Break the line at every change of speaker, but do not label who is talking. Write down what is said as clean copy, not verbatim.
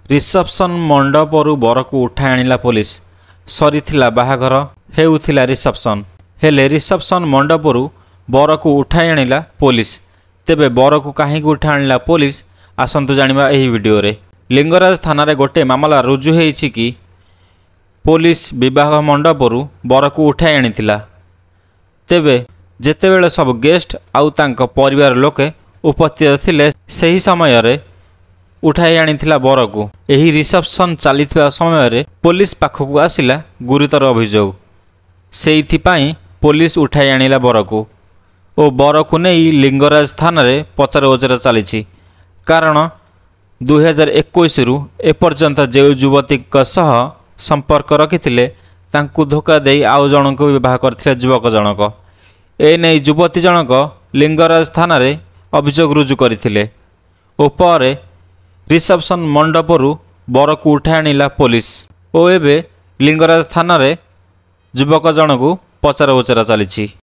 Reception मंडपरू बर को उठाई आनिला पुलिस। सरीथिला बाहाघर हेउथिला रिसेप्शन हेले रिसेप्शन मंडपरू बर को उठाई आनिला पुलिस। तेबे बर को काहे उठाई आनिला पुलिस आसंतु जानिबा एही वीडियो रे। लिंगराज थाना रे गोटे मामला रुजु हेइछि कि पुलिस विवाह मंडपरू बर को उठाई आनिथिला। तेबे जेतेबेले सब गेस्ट आउ तांको परिवार लोके उपस्थित थिले सही समय रे उठाई आनिथिला बर को। एही रिसेप्शन चलीथिबा समय रे पुलिस पाखकु आसिला गुरुतर अभियोग। सेइथिपाई पुलिस उठाई आनिला बर को ओ बर को नहीं लिंगराज थाना रे पचरा उचरा चली। कारण 2021 रु एपर्यंत जे युवती सह संपर्क रखिथिले तांकु धोखा देई आउ जनक विवाह करथिले युवक जनक। एने युवती जनक लिंगराज थाना रे अभियोग रुजु करथिले ओ पर रिसेप्शन मंडपरू बर को उठाई आनिला पुलिस ओ एबे लिंगराज थाना रे युवक जनकु पचरा उचरा चली।